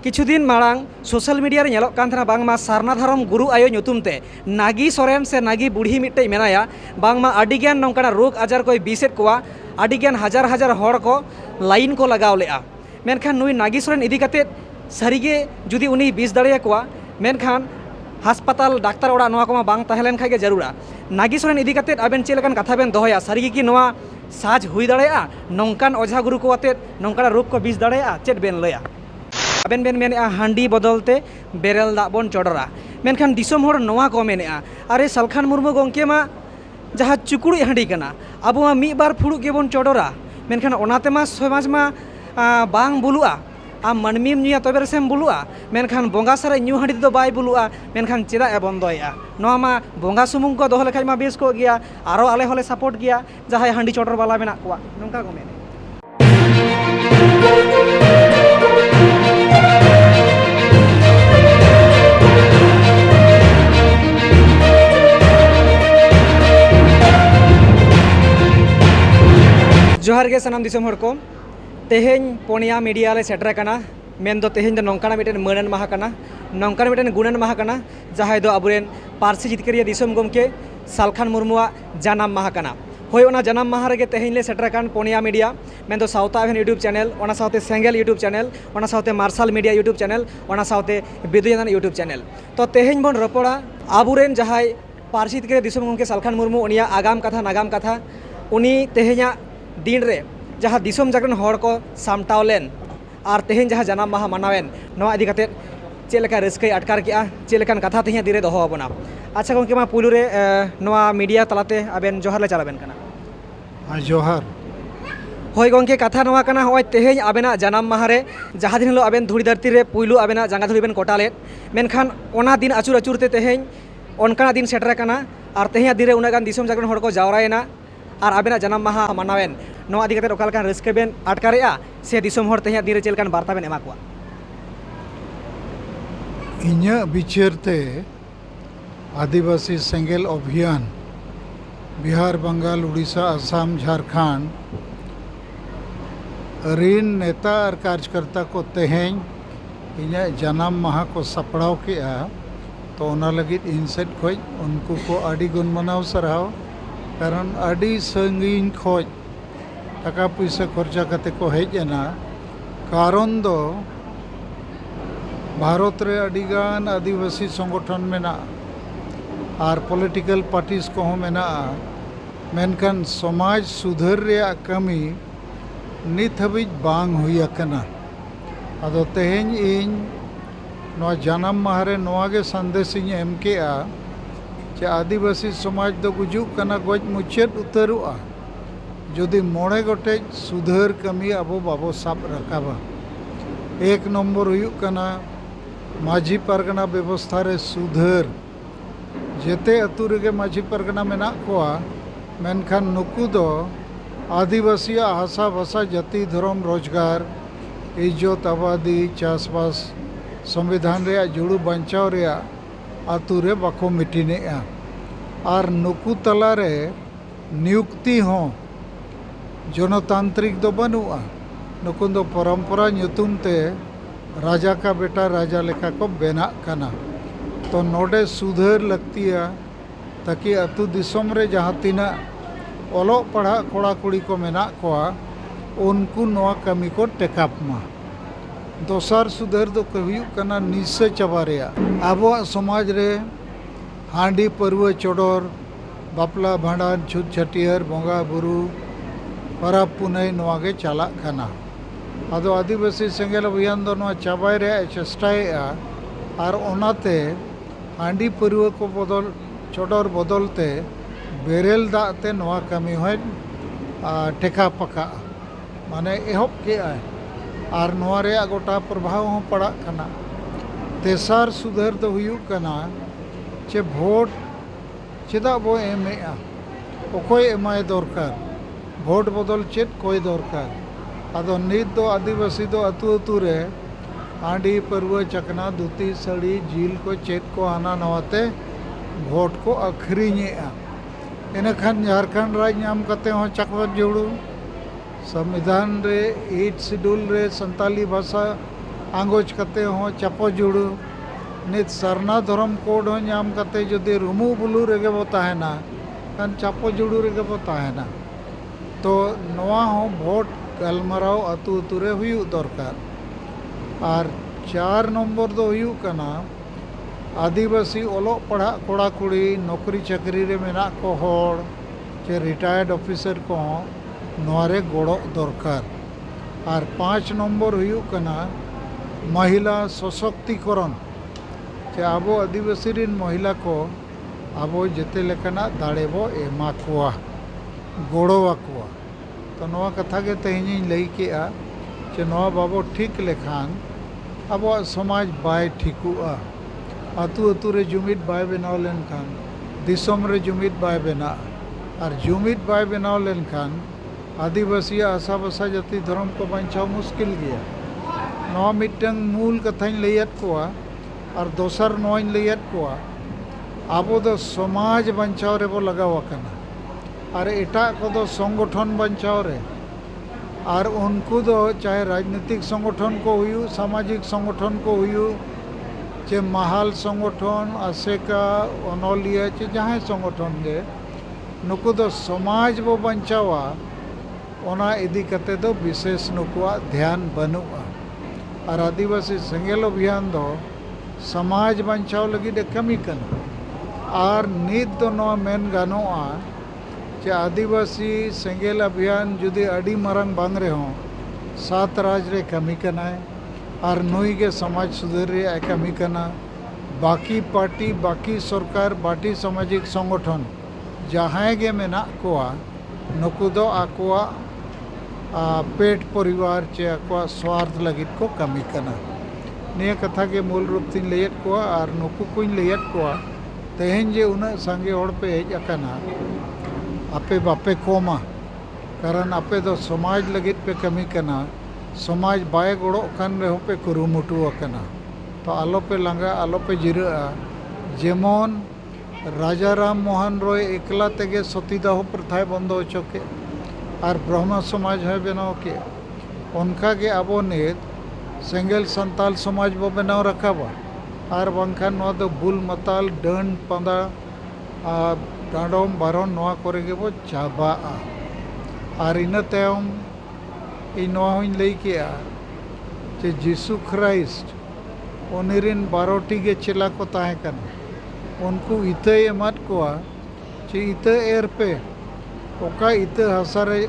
किछु दिन मांग सोशल मीडिया रे नेलोक कान थाना बांगमा सारना धरम गुरु आयो ᱧᱩᱛᱩᱢ ते नागी सोरेन से नागी बुढ़ी मिट्टे मेनाया बांगमा आडिज्ञान नौकाना रोग आजार को बीसेट कोआ आडिज्ञान हजार हजार हड़ को लाइन को लगाव लेआ मेनखान नुई नागी सोरेन इदी काते सारिगे जुदी उनी बीस दाड़े कोआ मेनखान हास्पाताल डाक्तार ओड़ा नोआ कोमा बांग तहलेन खागे जरूरा नागी सोरेन इदी काते आबेन चेलकान कथा बेन दोहया सारिगे कि नोआ साज हुई दाड़ेया नौकान ओझा गुरु को आते नौकाना रोग को बीस दाड़ेया चेट बेन लया आबेन बेन मेनेआ हांडी बदलते बेरेल दाग बन चोडरा मेनखान दिसोम हर नोआ को मेनेआ अरे सालखान मुर्मू गंके मा जहाँ चुकुड़ी हांडी कना अब मी बार फुड़ू गेबन चोडरा मेनखान ओनाते मा समाज मा बांग बुलुआ आम मानमीम नुया तबे सेम बुलुआ मेनखान बोंगा सारे न्यू हांडी दो बाय बुलुआ मेनखान चेदा ए बंदोया नोआ मा बोंगा सुमुंग को दोह लेखाय मा बेस को गया आरो आले होले सपोर्ट गया जहाँ हांडी चोडर वाला मेना कोआ नोंका को मेने जोहार के सनाम दिसम हर को तेहेñ पोनिया मीडिया ले सेटर कना मेन दो तेहेñ दो नौकाना मिटेन मणन माहा कना नौकाना मिटेन गुणन माहा कना जहाय दो अबुरेन पारसी जितकरिया दिसम गमके सालखान मुर्मुआ जानाम माहा कना होय ओना जानाम माहा रेगे तेहेñ ले सेटर कान पोनिया मीडिया मेन दो साउथ आवेन यूट्यूब चैनल ओना साउते सेंगेल यूट्यूब चैनल ओना साउते मार्शल मीडिया यूट्यूब चैनल ओना साउते बिदुयान यूट्यूब चैनल तो तेहेñ बन रपोड़ा अबुरेन जहाय पारसी जितकरिया दिसम गमके सालखान मुर्मू उनिया आगाम कथा नागाम कथा उनी तेहेñा दिन रे जहाँ दिसम जागरन हर को सामटावलेन और तेहेñ जहाँ जानाम माहा मानावेन नोआ इदी काते चेलेका रस्कई अटकार किया चेलेकान कथा तेहेñ दिरे दोहो आबोना अच्छा गंके मा पुलु रे नोआ मीडिया तलाते आबेन जोहार ले चलाबेन कना जोहार होय गंके कथा नोआ कना होय तेहेñ आबेना जानाम माहा रे जहाँ दिन हिलो आबेन धुड़ी धरती रे पुलु आबेना जांगा धुड़ी बेन कोटाले मेनखान ओना दिन आचुर आचुरते तेहेñ ओनकाना दिन सेटर कना और तेहेñ दिन रे उना गान दिसम जागरन हर को जावरायना और आबेना जानाम माहा मानावेन नोआ इदी काते ओकालकान रस्के बेन आटकारेआ से दिसम हर तेहेñ दिन रे चेलकान बार्ता बेन एमा कोआ इन्या बिचारते आदिवासी सेंगेल अभियान बिहार बंगाल उड़ीसा असम झारखंड रिन नेता और कार्यकर्ता को तेहेñ इन्या जानाम माहा को सपड़ाव किया तो ओना लगित इनसेट खोज उनको को आड़ी गुण मनाव सराव कारण आड़ी संगीन खोज टाका पैसा खर्चा करते को हेजना कारण दो भारत रे अडिगान आदिवासी संगठन मेना और पॉलिटिकल पार्टीज को मेना मेनखान समाज सुधर रे कमी नित हबिज बांग हुई कना अदो तेहेñ इन नोआ जानाम माहा रे नोआ गे संदेश इन एम केआ जे आदिवासी समाज दो गुजुक कना गज मुचाद उतरुआ जदि मोड़े गोटे सुधर कमी अब बाबो साब रकाबा एक नम्बर हुयुक कना माझी परगना व्यवस्था रे सुधर जेते अतु रेगे माझी परगना मेना कोआ मेनखान नुकु दो आदिवासी हासा भाषा जाति धर्म रोजगार इज्जत आबादी चासबास संविधान रे जुड़ू बंचाव रे आतु रे बाको मिटिनेआ और नुकु तला रे नियुक्ति हो जनतांत्रिक दो बनुआ नुकु दो परंपरा ᱧᱩᱛᱩᱢ ते राजा का बेटा राजा लेखा को बेना कना तो नोडे सुधर लगतिया ताकि अतु दिसम रे जहाँ तीना ओलो पढ़ा कोड़ा कुड़ी को मेना कोआ उनको नोआ कमी को टेकाप मा दोसर सुधर दो कहियु कना निश्चय चाबा रेया आबो समाज रे हांडी परवा चोडोर बापला भांडान छुत छटियर बोंगा बुरु परब पुनई नोआगे चला कना अदो आदिवासी सेंगेल अभियान दो नोआ चाबाय रे चेष्टाएआ और ओनाते हांडी परवा को बदल चोडोर बदलते बेरेल दाते नोआ कमी होय टेका पका माने एहब के आय और नोआ रे गोटा प्रभाव हो पड़ा कना तेसार सुधर दो हुयुक कना चे भोट चेदा बो एमेआ ओकोय एमाय दरकार भोट बदल चेत कोई दरकार अदो नित दो आदिवासी दो अतु अतु रे हांडी परवा चकना धुती साड़ी झील को चेत को आना नवाते भोट को अखरीñेआ इनखान झारखंड राज नाम कते हो चकवर जोड़ू संविधान रे 8 शेड्यूल रे संताली भाषा आंगोज कते हो चापो जुड़ू नित सरना धर्म कोड हो नाम कते जुदी रुमु बुलू रेगे बो ताहेना कान चापो जुड़ू रेगे बो ताहेना तो नवा हो भोट गलमराव अतु अतु रे हुयु दरकार और 4 नंबर दो हुयु कना आदिवासी ओलो पढ़ा कोड़ा कुड़ी नौकरी चाकरी रे मेना को होड़ चे रिटायर्ड ऑफिसर को नोरे गोड़ो दरकार और 5 नंबर हुयु कना महिला सशक्तिकरण चे आबो आदिवासी रिन महिला को आबो जेते लेकना दाड़े बो एमा कोआ गोड़ो आकोआ तो नवा कथा के तेहिनी लई केआ चे नवा बाबो ठीक लेखान आबो समाज बाय ठिकुआ आतु आतु रे जुमिद बाय बनाव लेनखान दिसम रे जुमिद बाय बना और जुमिद बाय बनाव लेनखान आदिवासी आशा बसा जाति धर्म को बचाव मुश्किल गया नवा मिटंग मूल कथाइन लैयत कोआ और दोसर नोइन लैयत कोआ आबो दो समाज बचाव रे बो लगाव कना और एटा को दो संगठन बचाव रे और उनको दो चाहे राजनीतिक संगठन को हुयु सामाजिक संगठन को हुयु चे महाल संगठन आसेका अनोलिया चे जहाँ संगठन गे नुकु दो समाज बो बचावा ओना इदी कते दो विशेष नुकुआ ध्यान बनुआ और आदिवासी सेंगेल अभियान दो समाज बचाव लगी कमी कना और नित दो नवा मेन गानोआ चे आदिवासी सेंगेल अभियान जुदी अडी मरंग बांग रे हो 7 राज रे कमी कना और नुई के समाज सुधर रे कमी कना बाकी पार्टी बाकी सरकार बाकी सामाजिक संगठन जहाँ गे मेना कोआ नुकु दो आकोआ पेट परिवार चे आकोआ स्वार्थ लगित को कमी कना निया कथा के मूल रूप तीन लैयत कोआ और नुकु कुछ लैयत कोआ तेहन जे उन संगे होड़ पे हेज अकना आपे बापे कोमा कारण आपे दो समाज लगित पे कमी कना समाज बाय गोड़ो कान रे पे कुरुमुटु अकना तो आलो पे लंगा आलो पे जिरा जेमन राजा राम मोहन रॉय एकला तेगे सतीदाह प्रथाएं बंदो चोके और ब्रह्म समाज है बनाओ के उनका के आबो नेत सेंगेल संताल समाज बो बनाव रखाबा और बंखान नवा दो बुल मताल डन पंदा डांडोम बारोन नवा करे के बो चाबा और इन तयम इ नवा हुइन लई केआ जे जीसु क्राइस्ट उनिरिन 12टी के चेला को ताहे कना उनको इते एमत कोआ चे इते एर पे ओका इते हसारे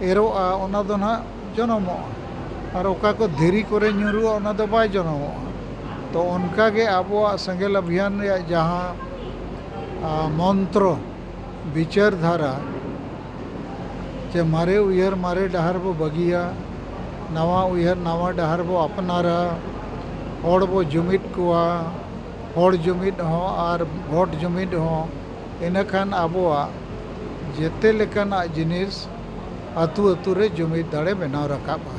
एरोआ ओना दो ना जनमो और ओका को धीरी करे न्यूरुआ ओना दो बाय जनमो तो उनका के आबो सेंगेल अभियान रे जहाँ मंत्र विचारधारा जे मारे उयहर मारे डहार बो बगिया नवा उयहर नवा डहार बो अपनारा होड़ बो जुमिद कोआ होड़ जुमिद हो और भोट जुमिद हो इनखान आबोआ जेते लेकाना जिनिस आतु आतु रे जुमिद दाड़े बनाव रखाबा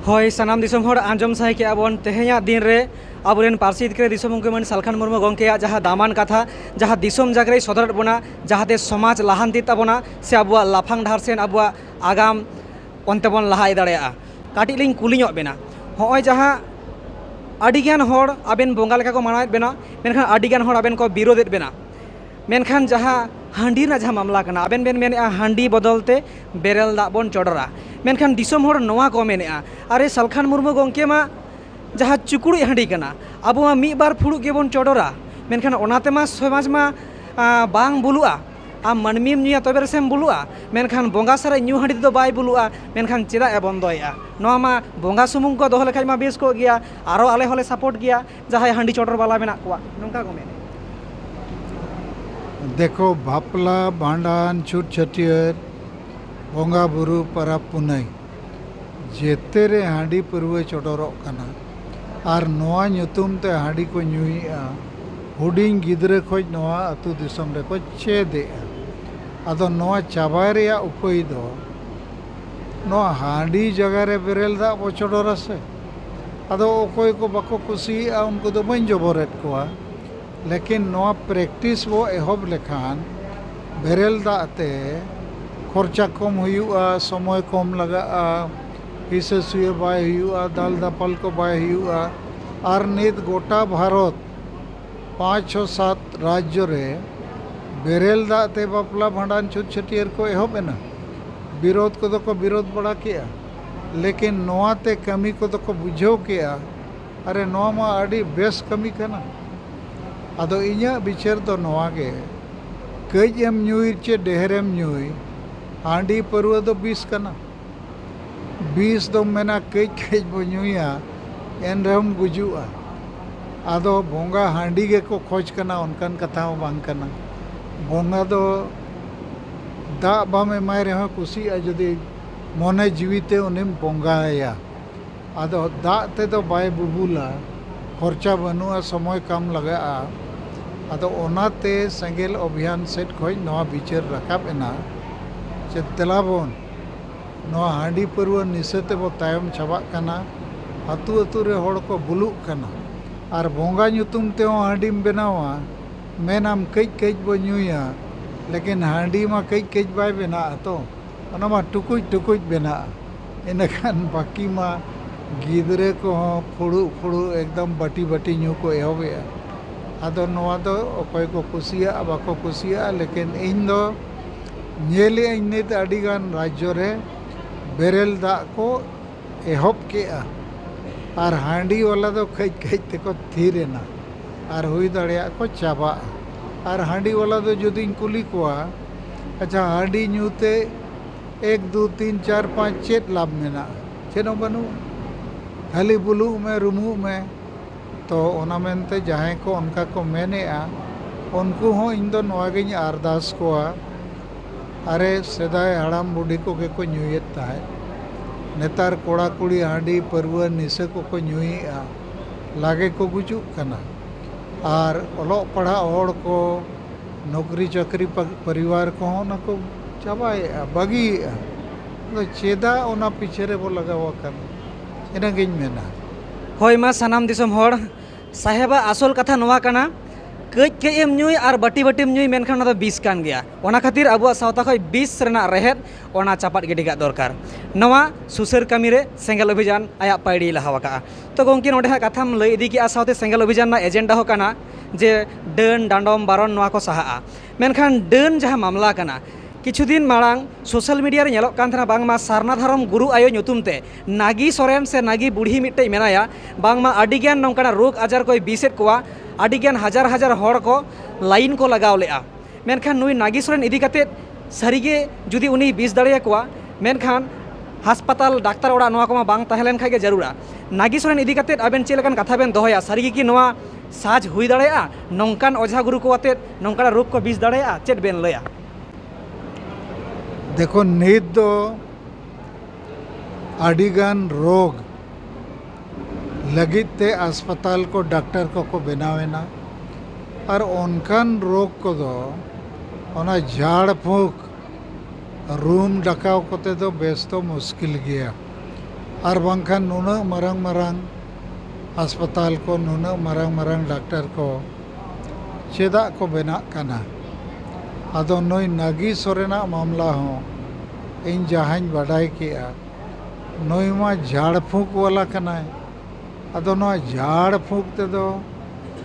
हय सानाम दिसम होड़ आंजम सही के आबोन तेहेया दिन रे आबोरेन पार्सी दिकरे दिसम गंके मन सालखान मुर्मू गंकेया जहाँ दामान कथा जहाँ दिसम जागरे सदर बोना जहाँते समाज लाहान्ति ताबोना से आबुआ लाफांग डाहर सेन आबुआ आगाम ओनते बोन लाहा दाड़ेया काटिल लिंग कुली ᱧᱚᱜ बेना हय जहाँ आडिगान होड़ आबेन बोंगा लेका को मानायत बेना मेनखान आडिगान होड़ आबेन को विरोधेत बेना मेनखान जहाँ हांडी ना जहाँ मामला कना आबेन बेन मेनेआ हांडी बदलते बेरेल दाग बोन चोडरा मेनखान दिसम होड़ नोवा को मेनेआ अरे सालखान मुर्मू गंके मा जहाँ चुकुड़ी हांडी कना अब मी बार फुड़ुक गेबोन चोडरा मेनखान ओनाते मा समाज मा बांग बुलुआ आम मानमीम नुया तबे रेसेम बुलुआ मेनखान बोंगा सारा न्यू हांडी दो बाय बुलुआ मेनखान चेदा ए बंदोया नोआ मा बोंगा सुमुंग को दोह लेखाय मा बेस को गया आरो आले होले सपोर्ट गया जहाँ हांडी चोडर वाला मेना कोआ नोंका को मेने देखो बापला भांडान छूट छटियर बोंगा बुरु परब पुनई जेते रे हांडी पुरवे चोडरो कना और नोआ ᱧᱩᱛᱩᱢ ते हांडी को ᱧᱩᱭᱮᱜᱼᱟ हुडिंग गिद्रे खोज नोआ अतु दिसम रे को चेदेआ आदो नोआ चाबाय रेया उपाय दो नोआ हांडी जगह रे बेरेल दा बो चोडरा से आदो ओकोय को बाको कुसिया उनको दो बन जबरेत कोआ लेकिन नोआ प्रैक्टिस वो एहब लेखान बेरेल दा ते खर्चा कम हुआ समय कम लगा हिस्से सुए बाय हुआ दाल दापल को बाय हुआ और नित गोटा भारत 5-6-7 राज्य रे बेरेल दाते बापला भांडान छुट छटियर को एहबेना विरोध को को विरोध बड़ा किया लेकिन नोआते कमी को को बुझाव किया अरे नोआ मा आडी बेस कमी कना आदो इña विचार तो नोआ गे कई एम न्यूई चे डेहरेम न्यूई हांडी परवा दो 20 कना 20 दो मेना कई कई बो न्यूया एन रहम गुजुआ आदो बोंगा हांडी गे को खोज कना उनकन कथा बांग कना बोंगा दो दा बाम एमाय रह कुसी जुदी मने जीविते उनिम बोंगाया आदो दा ते तो बाय बुबुला खर्चा बनुआ समय कम लगा आदो ओनाते सेंगेल अभियान सेट खोज नवा विचार रखाब एना जे तेलाबन नवा हांडी परवा निसेते बो तायम छाबा कना अतु अतु रे होड़ को बुलुक कना और बोंगा ᱧᱩᱛᱩᱢ ते हांडीम बनावा मेनाम कई कई बो ᱧᱩᱭᱟ लेकिन हांडी मा कई कई बाय बना तो ओना मा टुकुज टुकुज बना इनखान बाकी मा गिदरे को फुड़ू फुड़ू एकदम बटी बटी ᱧᱩ को एहबे आदो नवा दो अकय को कुसिया बाको कुसिया लेकिन इन दो नेले नित अडिगान राज्य रे बेरेल दा को एहब केआ और हांडी वाला दो कई कई ते को थीरेना और हुई दड़िया को चाबा और हांडी वाला दो जुदी कुली कोआ अच्छा हांडी ᱧᱩते 1 2 3 4 5 चेत लाभ मेना चेनो बनू खाली बुलू में रुमू में तो ओना मेनते जहां को उनका को मेनेआ उनको हो इन दो नवागिन अरदास कोआ अरे सेदाय हड़ाम बुढ़ी को के को ᱧᱩᱭᱮᱫ ताहे नेतार कोड़ा कुड़ी हांडी परवा निसे को ᱧᱩᱭᱮᱜᱼᱟ लागे को गुजुक कना और ओलो पढ़ा और को नौकरी चाकरी परिवार को ना को चाबाएगा बगीएगा तो चेदा ओना पीछे रे बो लगावा कना इना गिन मेना होय मा सनाम दिसम होड़ साहेबा आसल कथा नोवा कना कई कई एम ᱧᱩᱭ और बाटी बाटीम ᱧᱩᱭ मेनखान ना 20 कान गया ओना खातिर अबुआ सावता खय 20 रेना रहेत ओना चापाट गिडिगा दरकार नवा सुसर कमी रे सेंगल अभियान आया पाइडी लहावाका तो गोंकी नोडे हा कथाम लई इदी कि सावते सेंगल अभियान ना एजेंडा हो कना जे डन डांडम बारन नवा को सहा मेनखान डन जहां मामला कना किछु दिन मांग सोशल मीडिया रे नेलोक कान थना बांगमा सारनाधारम गुरु आयो ᱧᱩᱛᱩᱢ ते नागी सोरेन से नागी बुढ़ी मिट्टे मेनाया बांगमा अडिगान नोंकाना रोग आजार कोई बीसेट कोआ अडिगान हजार हजार होड़ को लाइन को लगाव लेआ मेनखान नुई नागी सोरेन इदी कते सारिगे जुदी उनी 20 दाड़िया कोआ मेनखान हासपाताल डाक्तार ओड़ा नोआ कोमा बांग तहलेन खागे जरूरा नागी सोरेन इदी कते आबेन चेलकान कथा बेन दोहया सारिगे कि नोआ साज हुई दाड़ेया नोंकान ओझा गुरु को अते नोंकाना रोग को 20 दाड़ेया चेत बेन लया देखो नित दो अडिगान रोग लगित ते अस्पताल को डॉक्टर को बनावेना और उनकान रोग को दो ओना झाड़ फूक रूम डकाव कोते दो बेस तो मुश्किल गया और बांखान नुना मरंग मरंग अस्पताल को नुना मरंग मरंग डॉक्टर को चेदा को बना कना आदो नई नागी सोरेना मामला हो इन जहां बाडाई किया नई मा झाड़ फूक वाला कना आदो नो झाड़ फूक ते दो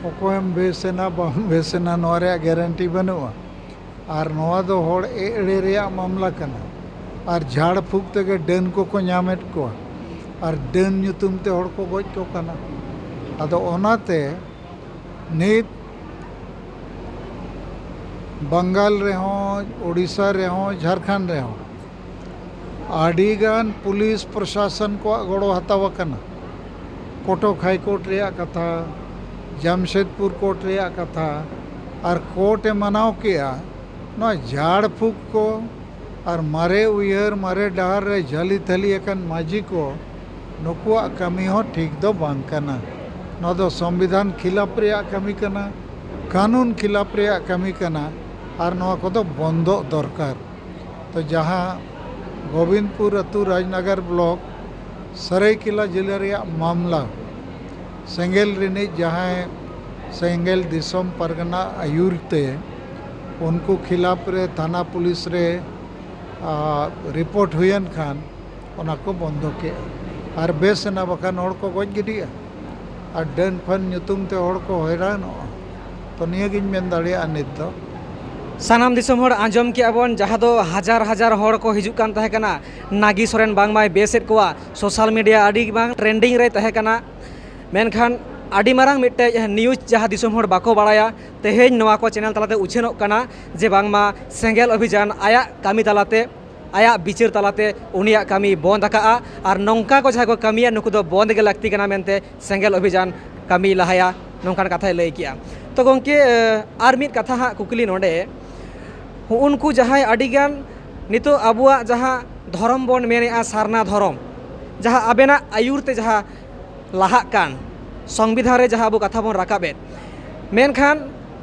ओकोयम बेसेना बम बेसेना नोरे गारंटी बनुआ और नोआ दो होड़ एड़े रेया मामला कना और झाड़ फूक ते डन को ᱧᱟᱢᱮᱫ को और डन ᱧᱩᱛᱩᱢ ते होड़ को गोज को कना आदो ओनाते नित बंगाल रे हो उड़ीसा रे हो झारखंड रे हो आडिगान पुलिस प्रशासन को गड़ो हताव कना कोटक हाईकोर्ट रे कथा जमशेदपुर कोर्ट रे कथा और कोर्ट मनाव किया ना झाड़ फूक को और मारे उयर मारे डहार रे झली थली एकन माझी को नुकुआ कमी हो ठीक दो बांग कना ना दो संविधान खिलाफ रे कमी कना कानून खिलाफ रे कमी कना और नवा को तो बंदो दरकार तो जहाँ गोविंदपुर अतु राजनगर ब्लॉक सरायकेला जिला रे मामला सेंगेल रिनी जहाँ सेंगेल दिसम परगना आयुरते उनको खिलाफ रे थाना पुलिस रे रिपोर्ट हुयन खान ᱚᱱᱟ ᱠᱚ ᱵᱚᱱᱫᱚ ᱠᱮᱜᱼᱟ ᱟᱨ ᱵᱮᱥ ᱮᱱᱟ ᱵᱟᱠᱷᱟᱱ ᱦᱚᱲ ᱠᱚ ᱜᱚᱡ ᱜᱤᱰᱤᱜᱼᱟ ᱟᱨ ᱰᱟᱹᱱ ᱯᱷᱟᱹᱱ ᱧᱩᱛᱩᱢ ᱛᱮ ᱦᱚᱲ ᱠᱚ ᱦᱚᱭᱨᱟᱱᱚᱜᱼᱟ ᱛᱚ ᱱᱤᱭᱟᱹᱜᱤᱧ ᱢᱮᱱ ᱫᱟᱲᱮᱭᱟᱜᱼᱟ ᱱᱤᱛ ᱫᱚ ᱥᱟᱱᱟᱢ ᱫᱤᱥᱚᱢ ᱦᱚᱲ ᱟᱸᱡᱚᱢ ᱠᱮᱜᱼᱟ ᱵᱚᱱ ᱡᱟᱦᱟᱸ ᱫᱚ ᱦᱟᱡᱟᱨ ᱦᱟᱡᱟर ᱦᱚᱲ ᱠᱚ ᱦᱤᱡᱩᱜ ᱠᱟᱱ ᱛᱟᱦᱮᱸ ᱠᱟᱱᱟ ᱱᱟᱜᱤ ᱥᱚᱨᱮᱱ ᱵᱟᱝᱢᱟᱭ ᱵᱮᱥᱮᱫ ᱠᱚᱣᱟ ᱥᱳᱥᱟᱞ ᱢᱤᱰᱤया ᱟᱹᱰᱤ ᱵᱟᱝ ᱴᱨᱮন্ডিং ᱨᱮ ᱛᱟᱦᱮᱸ ᱠᱟᱱᱟ ᱢᱮᱱᱠᱷᱟन ᱟᱹᱰᱤ ᱢᱟᱨᱟᱝ ᱢᱤᱫᱴᱮᱡ ᱱᱤᱭᱩᱡᱽ ᱡᱟᱦᱟᱸ ᱫᱤᱥᱚᱢ ᱦᱚᱲ ᱵᱟᱠᱚ ᱵᱟᱲᱟᱭᱟ ᱛᱮᱦᱮᱧ ᱱᱚᱣᱟ ᱠᱚ ᱪᱮᱱᱮᱞ ᱛᱟᱞᱟᱛᱮ ᱩᱪᱷᱟᱹᱱᱚᱜ ᱠᱟᱱᱟ ᱡᱮ ᱵᱟᱝᱢᱟ ᱥᱮᱸᱜᱮᱞ ᱚᱵᱷᱤᱡᱟᱱ ᱟᱭᱟᱜ ᱠᱟᱹᱢᱤ ᱛᱟᱞᱟᱛᱮ ᱟᱭᱟᱜ ᱵᱤᱪᱟᱹᱨ ᱛᱟᱞᱟᱛᱮ ᱩᱱᱤᱭᱟᱜ ᱠᱟᱹᱢᱤ ᱵᱚᱱᱫ ᱟᱠᱟᱜᱼᱟ ᱟᱨ ᱱᱚᱝᱠᱟ ᱠᱚ ᱡᱟᱦᱟᱸᱭ ᱠᱚ ᱠᱟᱹᱢᱤᱭᱟ ᱱᱩᱠᱩ ᱫᱚ ᱵᱚᱱᱫ ᱜᱮ ᱞᱟᱹᱠᱛᱤ ᱠᱟᱱᱟ ᱢᱮᱱᱛᱮ ᱥᱮᱸᱜᱮᱞ ᱚᱵᱷᱤᱡᱟᱱ ᱠᱟᱹᱢᱤ ᱞᱟᱦᱟᱭᱟ ᱱᱚᱝᱠᱟᱱ ᱠᱟᱛᱷᱟᱭ ᱞᱟᱹᱭ ᱠᱮᱜᱼᱟ ᱛᱚ ᱜᱚᱝᱠᱮ ᱟᱨ ᱢᱤᱫ ᱠᱟᱛᱷᱟ ᱦᱟᱸᱜ ᱠᱩᱠᱞᱤ ᱱᱚᱰᱮ उनको जहाँ अड़ीगान नितो अबुआ जहाँ धर्म बन मेनेआ सारना धर्म जहाँ आबेना आयुरते जहाँ लाहाग कान संविधान रे जहाँ अब कथा बन राकाबे मेनखान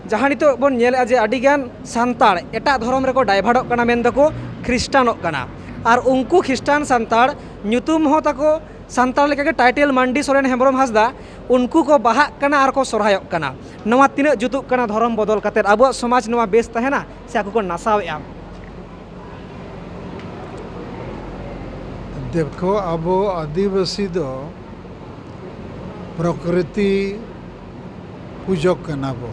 जहाँ नितो बन नेले जे अड़ीगान सान्ताड़ एटा धर्म रेको डाइभार्टोग कना मेन दको ख्रिस्टानोग कना और उनको ख्रिस्टान सान्ताड़ ᱧᱩᱛᱩᱢ ᱦᱚᱸ ᱛᱟᱠᱚ ᱥᱟᱱᱛᱟᱲ ᱞᱮᱠᱟᱜᱮ ᱴᱟइटेल मांडी सोरेन हेम्ब्रम हांसदा उनको को बाहाग कना और को सोरहायोग कना नवा तीना जुतुग कना धर्म बदल कते आबुआ समाज नवा बेस तहेना से आको को नासावेआ देखो अब आदिवासी दो प्रकृति पूजक कना बो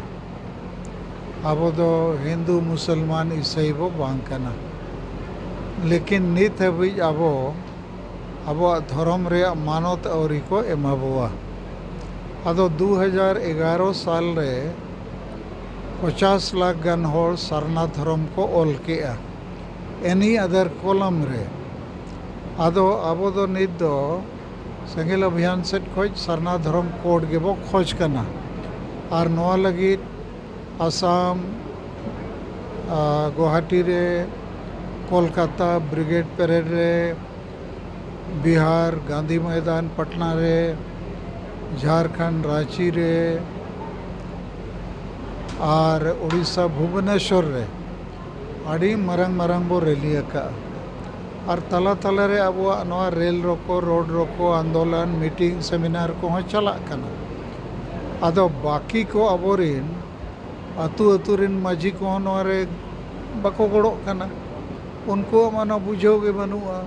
अब दो हिंदू मुसलमान ईसाई बो बांग कना लेकिन नित हबी अब धर्म रे मानत औरी को एमाबोआ अदो 2011 साल रे 50 लाख गान होर सरना धर्म को ओल केआ एनी अदर कॉलम रे अदो अब दो नित दो सेंगेल अभियान सेट खोज सरना धर्म कोड गेबो खोज कना और नवा लगी आसाम गुवाहाटी रे कोलकाता ब्रिगेड पेरेड रे बिहार गांधी मैदान पटना रे झारखंड रांची रे और उड़ीसा भुवनेश्वर रे अड़ी मरंग मरंग बो रैली का और तला तला रे अब नवा रेल रोको रोड रोको आंदोलन मीटिंग सेमिनार को हो चला कना अदो बाकी को अबोरिन अतु अतु रिन माझी को नवा रे बको गड़ो कना उनको मानो बुझो गे बनुआ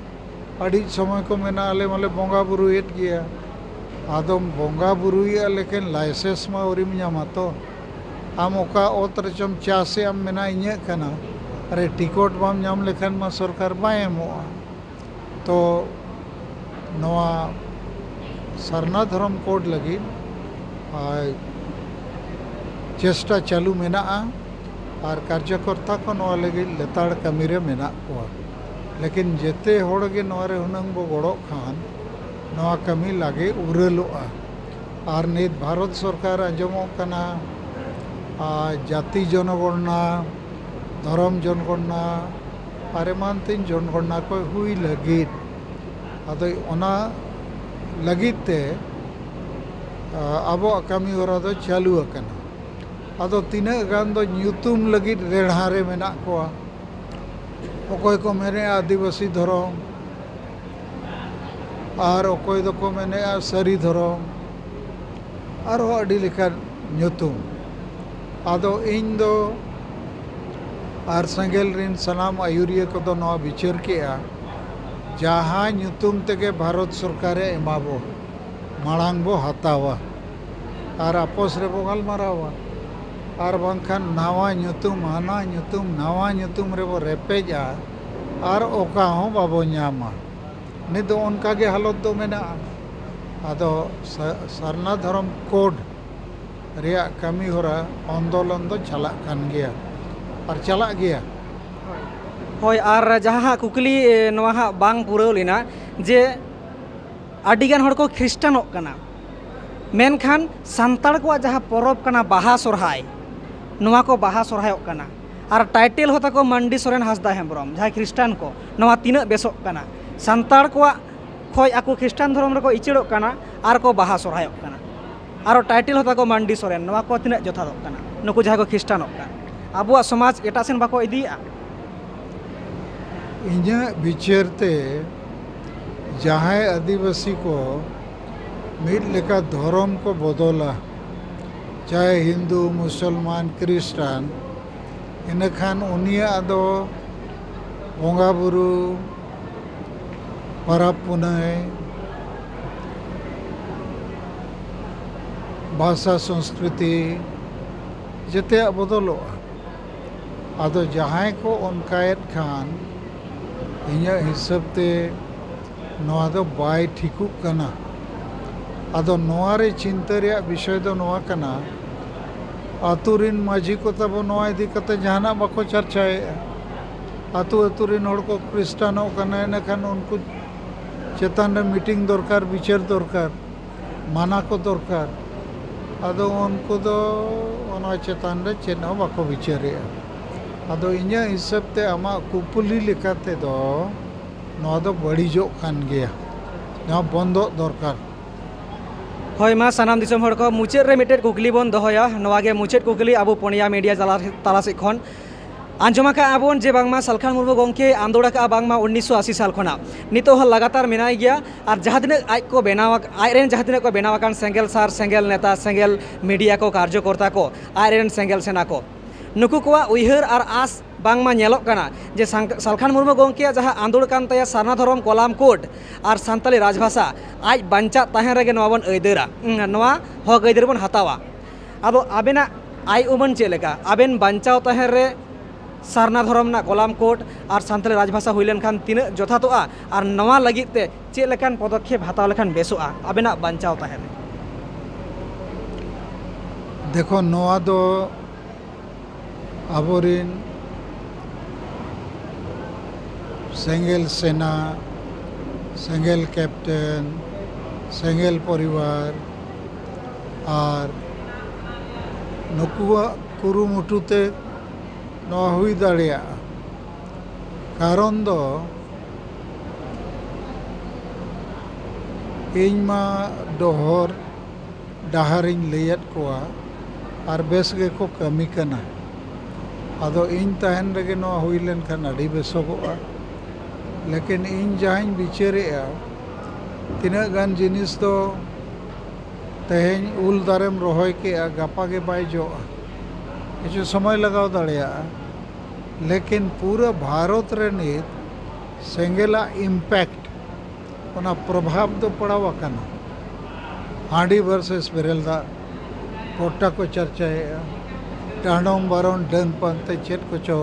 अड़ी समय को मेना आले माले बोंगा बुरुएट गया आदम बोंगा बुरुया लेकिन लाइसेंस मा ओरिम ᱧᱟᱢᱟ तो आम ओका ओत रचम चासे आम मेना इᱧ कना अरे टिकट बाम ᱧᱟᱢ लेखन मा सरकार बाय एमोआ तो नवा सरना धर्म कोड लगी चेष्टा चालू मेना और कार्यकर्ता को नवा लगी लेताड़ कमी रे मेना कोआ लेकिन जेते होड़गे नवारे हुनंग बो गड़ो खान नवा कमी लागे उरलोआ और नित भारत सरकार आंजमो कना जाति जनगणना धर्म जनगणना और एमान तीन जनगणना को हुई लगित अदो ओना लगित ते आबो कमी होरा दो चालू अकना अदो तीना गान दो ᱧᱩᱛᱩᱢ लगित रेढ़ारे मेना कोआ अकोय को मेने आदिवासी धर्म और अकोय दो को मेने सारी धर्म और अड़ी लेखा ᱧᱩᱛᱩᱢ आदो इन दो और संगेल रिन सनाम आयुरिया को दो नवा विचार किया जहाँ ᱧᱩᱛᱩᱢ तेगे भारत सरकार एमाबो माड़ांग बो हतावा और आपस रे बो गलमारावा और बांखान नावा ᱧᱩᱛᱩᱢ हाना ᱧᱩᱛᱩᱢ नावा ᱧᱩᱛᱩᱢ रे बो रेपेजा और ओका हो बाबो ᱧᱟᱢᱟ नि दो उनका के हालत दो मेना आदो सरना धर्म कोड रिया कमी होरा आंदोलन दो चला कान गया और चला गया होय और जहाँ कुकली नवा बांग पुराव लेना जे अडिगान हड़ को ख्रिस्टानोग कना मेनखान सान्ताड़ को जहाँ परब कना बाहा सोरहाय नवा को बाहा सोरहायोग कना और टाइटेल होता को मांडी सोरेन हांसदा हेम्ब्रम जहाँ ख्रिस्टान को नवा तीना बेसोग कना सान्ताड़ को खोय आको ख्रिस्टान धर्म रे को इचड़ोग कना और को बाहा सोरहायोग कना और टाइटेल होता को मांडी सोरेन नवा को तीना जथादोग कना नुकु जहाँ को ख्रिस्टानोग कना आबुआ समाज एटा सेन बाको इदिया इन्हें विचारते जहाँ आदिवासी को मिड लेका धर्म को बदला चाहे हिंदू मुसलमान क्रिस्टान इनखान उनिया दो बोंगा बुरु परब पुनय भाषा संस्कृति जते बदलोगा आदो जहां को उनकायत खान इन्या हिसाब ते नवा दो बाय ठिकुक कना आदो नवा रे चिंता रे विषय दो नवा कना आतुरिन माझी को तब नवा इदी कते जहाना बाको चर्चाए आतुरिन हड़ को क्रिस्टानो कना न खान उनको चेतन रे मीटिंग दरकार विचार दरकार माना को दरकार आदो उनको दो ओना चेतन रे चेन हो बाको विचारे आदो इन्या हिसाब ते आमा कुपुली लेकाते दो नवा दो बड़ीजो कान गया ना बंदो दरकार हय मा सानाम दिसम हड़ को मुचाद रे मिटे कुकली बन दहया नवा गे मुचाद कुकली आबो पनिया मीडिया ताला से खन आंजमा का आबोन जे बांगमा सालखान मुर्मू गंके आंदोड़ा का बांगमा 1980 साल खना नितो ह लगातार मेनाय गया और जहाँ दिन आज को बनाव आयरेन जहाँ दिन को बनावाकान सेंगेल सार सेंगेल नेता सेंगेल मीडिया को कार्यकर्ता को आयरेन सेंगेल सेना को नुकु को उयहर और आस बांगमा नेलोक कना जे सालखान मुर्मू गंके जहाँ आंदोड़ कान तया सारना धर्म कलाम कोड और सानताली राजभाषा आज बांचा ताहें रेगे नवा बन अयदरा नवा हक अयदर बन हतावा आदो आबेना आय उमन चेलेका आबेन बांचाव ताहें रे सारना धर्म ना कलाम कोड और सानताली राजभाषा हुई लेनखान तीन जथातोआ और नवा लगित ते चेक लेकान पदक्षेप हताव लेखान बेसोआ आबेना बांचाव ताहें देखो नवा दो आबोरिन सेंगेल सेना सेंगेल कैप्टन सेंगेल परिवार और नुकुआ कुरुमुटुते नवा हुई दाड़िया कारण दो इनमा डोहर डाहरिन लेयत कोआ और बेस गे को कमी कना आदो इन तहन रेगे नवा हुई लेन खान अड़ी बेसोगोआ लेकिन इन जहां बिचारेआ तीना गान जिनिस दो तेहें उल दारेम रोहय के गापा के बाय जोआ किछु समय लगाव दाड़िया लेकिन पूरा भारत रे नित सेंगेला इम्पैक्ट ओना प्रभाव दो पड़ावा कना हांडी वर्सेस बेरेलदा कोटा को चर्चाए टाणोम बारोन डन पंते चेत को चो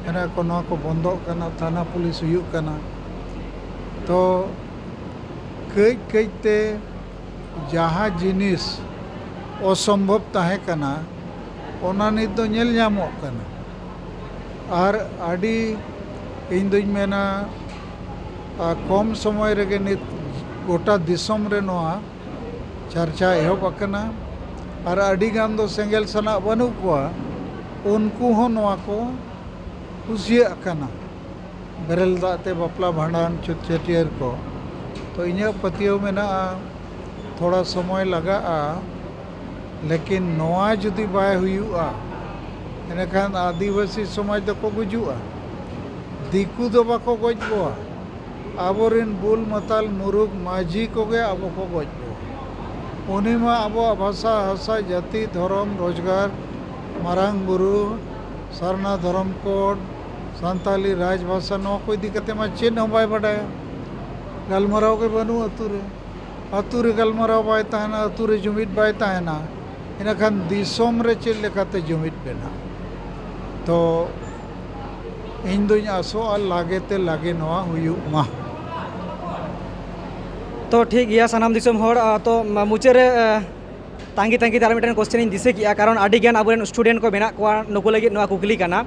एना को नवा को बंदो कना थाना पुलिस हुयु कना तो कई कईते जहाँ जिनिस असंभव ताहे कना ओना नित दो नेल ᱧᱟᱢᱚᱜ कना और आडी इन दुई मेना कम समय रेगे नित गोटा दिसम रे नवा चर्चा एहब अकना और आडी गान दो सेंगेल सना बनु कोआ उनको हो नवा को कुसिया अकना बेरेल दाते बपला भांडान छुटछटियर को तो इन्या पतियो मेना थोड़ा समय लगा लेकिन नवा जुदी बाय हुआ एनखान आदिवासी समाज दो को गुजुआ दिकू दो बाको गजबोआ आबोरिन बुल मताल मुरुग माझी को गे आबो को गजबो उनिमा आबो भाषा हासा जाति धर्म रोजगार मारांग बुरु सारना धर्म कोड सानताली राजभाषा नवा को इदी कते मा चेन हम बाय बडाया गलमराव के बनू अतु रे गलमराव बाय ताहना अतु रे जुमिद बाय ताहना इनखान दिसोम रे चेल लेकाते जुमिद बेना तो इन दुई आसो और लागे ते लागे नवा हुयु मा तो ठीक गया सानाम दिसम हर तो मुचाद रे तांगी तांगी तार मिटन क्वेश्चन दिसे किया कारण आडी गान आबोरेन स्टूडेंट को मेना कोआ नुको लगी नवा कुकली काना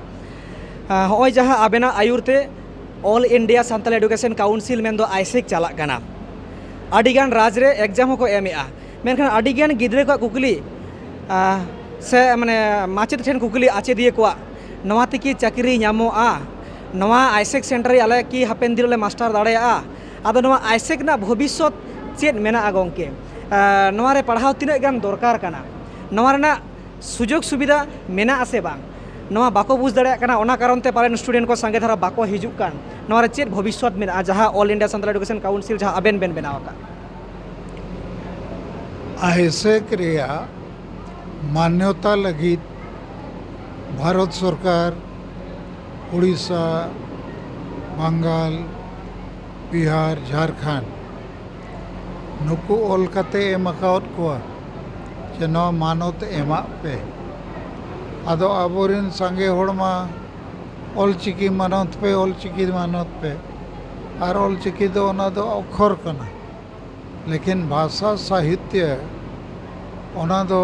होय जहां आबेना आयुरते all India Santali education council मेन दो आइसेक चला काना आडी गान राज रे एग्जाम को एमएआ मेनखान आडी गान गिद्रे को कुकली से माने माचेद ठेन कुकली आचे दिए को नवा तकी चाकरी ᱧᱟᱢᱚᱜᱼᱟ नवा आइसेक सेंटर आले की हापेन दिन ले मास्टर दाड़ेया आदो नवा आइसेक ना भविष्य चेद मेना गंके नवा रे पढ़ाव तिना गान दरकार काना नवा रेना सुजोग सुविधा मेना आसे बांग नवा बाको बुझ दाड़ेया काना ओना कारण ते पारेन स्टूडेंट को संगे धारा बाको हिजुक कान नवा रे चेद भविष्य मेना जहां all India Santali education council जहां आबेन बेन बनावका आइसेक रेया मान्यता लगी भारत सरकार उड़ीसा बंगाल बिहार झारखंड नुकु ऑल कते एम अकाउट कोआ जे नवा मानत एमा पे आदो आबोरिन संगे होड़मा ऑलचिकी मानत पे और ऑलचिकी दो ओना दो अक्षर कना लेकिन भाषा साहित्य ओना दो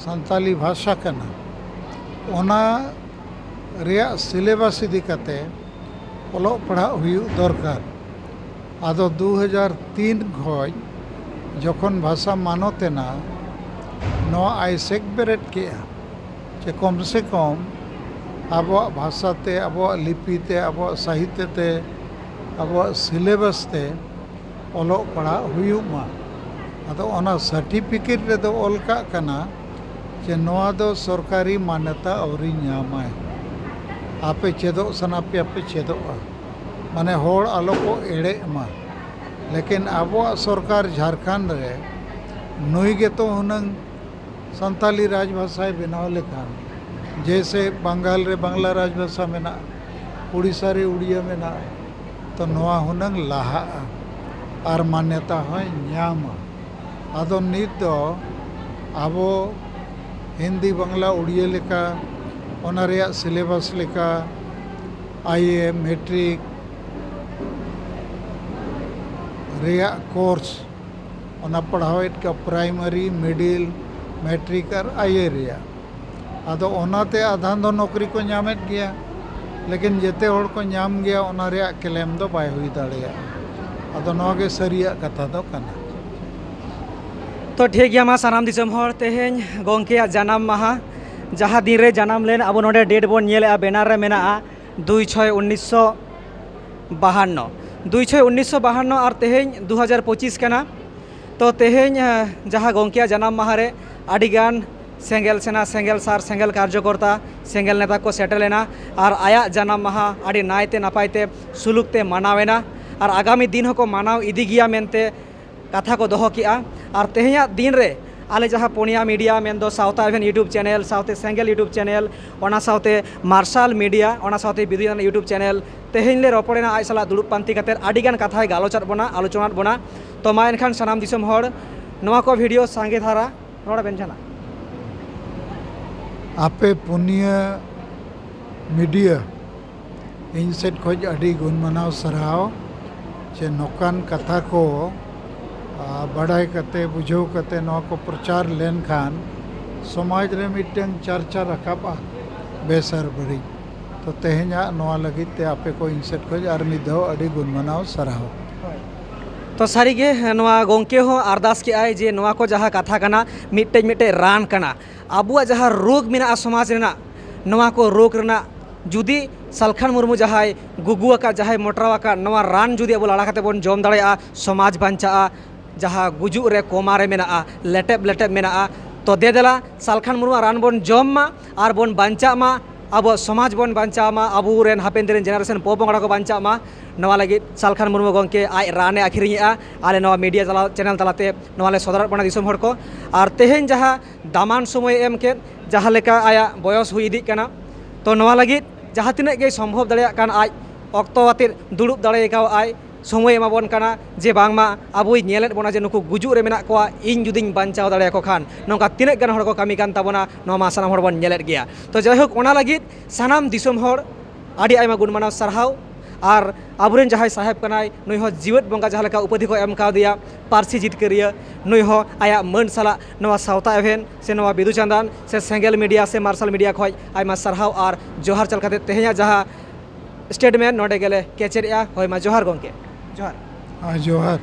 संताली भाषा कना ओना रिया सिलेबस इदी कते ओलो पढ़ा हुयु दरकार आदो 2003 खoj जखन भाषा मानतेना नो आइसेक बेरेट किया जे कम से कम अब भाषाते अब लिपिते अब साहित्यते अब सिलेबस ते ओलो पढ़ा हुयुमा आदो ओना सर्टिफिकेट रे दो ऑल का कना जे नोआ दो सरकारी मान्यता अवरी न्यामाय आपे चेदो सनापे आपे चेदो माने होड़ आलो को एड़े मा लेकिन अब सरकार झारखंड रे नुई गे तो हुनंग संताली राजभाषा बनाव लेखान जैसे बंगाल रे बांग्ला राजभाषा मेना उड़ीसा रे उड़िया मेना तो नोआ हुनंग लाहा और मान्यता है न्यामा आदो नित दो आबो हिंदी बांग्ला उड़िया लेका ओना रेया सिलेबस लेका आईए मैट्रिक रेया कोर्स ओना पढ़ावेट का प्राइमरी मिडिल मैट्रिक और आईए रेया आदो ओनाते आधान दो नौकरी को नामेट गया लेकिन जेते होड़ को नाम गया ओना रेया क्लेम दो बाय हुई दाड़िया आदो नोगे सरिया कथा दो कना तो ठीक गया मा सानाम दिसम होड़ तेहेñ गोंके जनाम माहा जहाँ दिन रे जनाम लेन अब नोडे डेट बोन नेले बैनर रे मेना 2/6/1952 2/6/1952 और तेहेñ 2025 कना तो तेहेñ जहाँ गोंके जनाम माहा रे आडिगान सेंगेल सेना सेंगेल सार सेंगेल कार्यकर्ता सेंगेल नेता को सेटलेना और आया जनाम माहा आड़ी नायते नापायते सुलुकते मानावेना और आगामी दिन होको मानाव इदी गिया मेनते कथा को दोहो किया और तेहेñा दिन रे आले जहाँ पुनिया मीडिया मेन सावता इवेन यूट्यूब चैनल सावते सेंगेल यूट्यूब चैनल ओना सावते मार्शल मीडिया ओना सावते बिदुयान यूट्यूब चैनल तेहेñ ले रोपड़ेना आज साला दुड़ुब पांती कतेर आडिगान कथाय गालोचत बोना आलोचनात बोना तो मा एनखान सानाम दिसम होड़ नोआ को वीडियो सांगे धारा नोड़ा बेनछाना आपे पुनिया मीडिया इन सेट खोज अडी गुण मनाव सराव जे नोकान कथा को बड़ाई कते बुझो कते नोआ को प्रचार लेन खान समाज रे मिटंग चर्चा रखाबा बेसर बड़ी तो तेहेñा नोआ लगिते आपे को इन सेट खोज आर मिद दो अडी गुण मनाव सराव तो सारीगे नोआ गोंके हो अरदास के आए जे नोआ को जहाँ कथा कना मिट्टे मिट्टे रान कना आबुआ जहाँ रोग मेना समाज रेना नोआ को रोग रेना जुदी सालखान मुर्मू जहाँ गुगुआ का जहाँ मोटरावा का नोआ रान जुदी अब लड़ा कते बोन जम दाड़ेया समाज बांचा जहाँ गुजुग रे कोमा रे मेना लेटेब लेटेब मेना तो दे देला सालखान मुर्मू रान बोन जम मा और बोन बांचा मा अब समाज बोन बांचा मा अबू रेन हापेन दिन जेनारेशन पोपोंगड़ा को बांचा मा नवा लगी सालखान मुर्मू गोंके आज राने आखिरिया आले नवा मीडिया चला चैनल तलाते नवाले सदर बना दिसम हड़ को और तेहेñ जहाँ दामान समय एम के जहाँ लेका आया बयस हुई इदी कना तो नवा लगी जहाँ तिना गे सम्भव दाड़ेया कान आज अक्तो आतिर दुड़ुब दाड़ेका आय समय एमाबन काना जे बांगमा आबुई नेलेद बोना जे नुकु गुजुग रे मेना कोआ इन जुदिन बांचाव दाड़ेको खान नोंका तिनाक गान हड़ को कामी कान ताबोना नोमा सानाम हड़ बोन नेलेद गया तो जायहोक ओना लगी सानाम दिसम हड़ आडी आयमा गुण मानाव सारहाव और आबुरेन जहाँ साहेब कनाय नुई हो जीवत बंगा जहाँ लेका उपाधि को एम कादिया पारसी जितकरिया नुई हो आया मन साला नवा सावता इवेन से नवा बिदु चंदन से सेंगेल मीडिया से मार्शल मीडिया खoj आयमा सारहाव और जोहार चल कते तेहेñा जहाँ स्टेटमेंट नोडे गेले केचेरिया होय मा जोहार गोंके जोहार जोहार